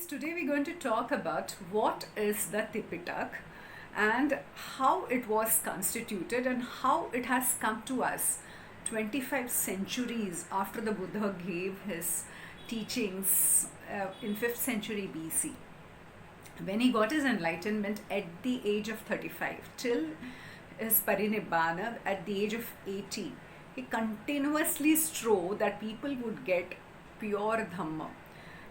Today we're going to talk about what is the Tipitaka and how it was constituted and how it has come to us 25 centuries after the Buddha gave his teachings in 5th century BC. When he got his enlightenment at the age of 35 till his parinibbana at the age of 80, he continuously strove that people would get pure Dhamma.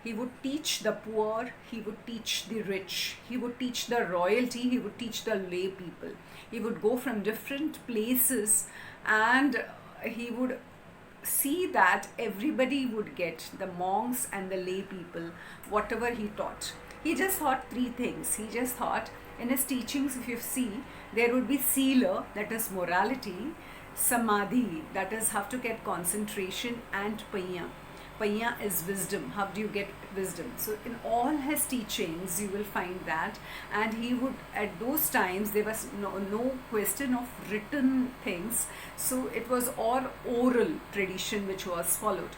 He would teach the poor, he would teach the rich, he would teach the royalty, he would teach the lay people. He would go from different places and he would see that everybody would get, the monks and the lay people, whatever he taught. He just thought three things. He just thought in his teachings, if you see, there would be sila, that is morality, samadhi, that is how to get concentration, and panya. Panya is wisdom. How do you get wisdom? So in all his teachings, you will find that. And he would, at those times, there was no question of written things. So it was all oral tradition which was followed.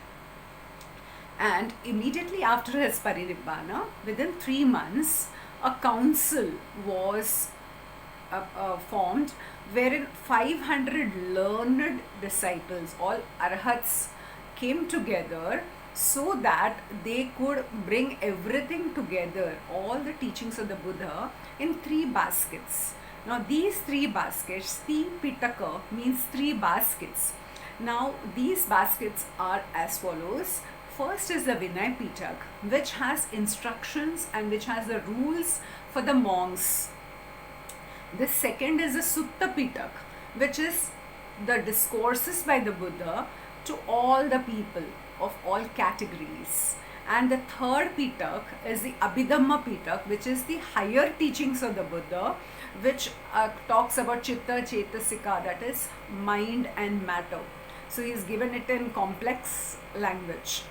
And immediately after his parinibbana, within 3 months, a council was formed wherein 500 learned disciples, all arhats, came together so that they could bring everything together, all the teachings of the Buddha, in 3 baskets. Now these 3 baskets, Tipitaka means 3 baskets. Now these baskets are as follows. First is the Vinay Pitak, which has instructions and which has the rules for the monks. The second is the Sutta Pitak, which is the discourses by the Buddha to all the people of all categories. And the third Pitak is the Abhidhamma Pitak, which is the higher teachings of the Buddha, which talks about Chitta Chetasika, that is mind and matter. So he has given it in complex language.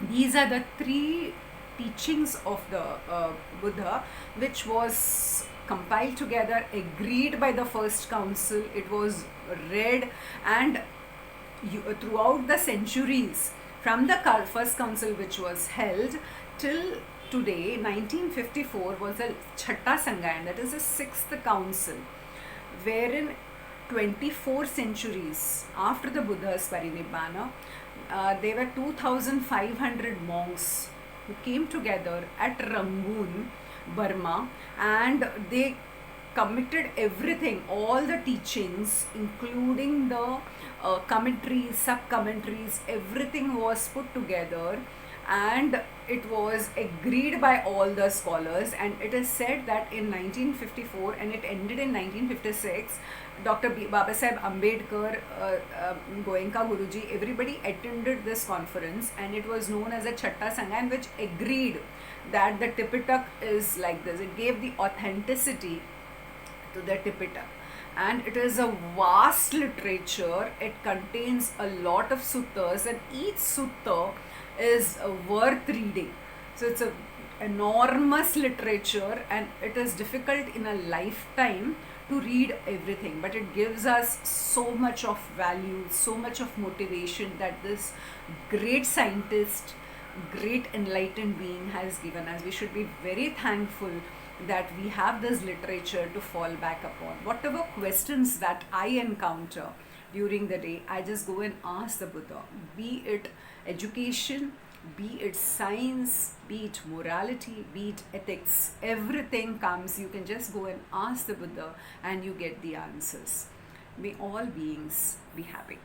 These are the 3 teachings of the Buddha, which was compiled together, agreed by the first council. It was read, and throughout the centuries, from the first council which was held till today, 1954 was the Chhatta Sanghayan, that is the 6th council, wherein 24 centuries after the Buddha's parinibbana, there were 2,500 monks who came together at Rangoon, Burma, and they committed everything, all the teachings, including the commentaries, sub-commentaries, everything was put together and it was agreed by all the scholars. And it is said that in 1954 and it ended in 1956, Dr. Babasaheb Ambedkar, Goenka Guruji, everybody attended this conference, and it was known as a Chhatta Sanghayan, which agreed that the Tipitaka is like this. It gave the authenticity to the Tipitaka. And it is a vast literature. It contains a lot of suttas, and each sutta is worth reading. So it's an enormous literature, and it is difficult in a lifetime to read everything, but it gives us so much of value, so much of motivation that this great scientist, great enlightened being has given us. We should be very thankful that we have this literature to fall back upon. Whatever questions that I encounter during the day, I just go and ask the Buddha, be it education, be it science, be it morality, be it ethics, everything comes. You can just go and ask the Buddha and you get the answers. May all beings be happy.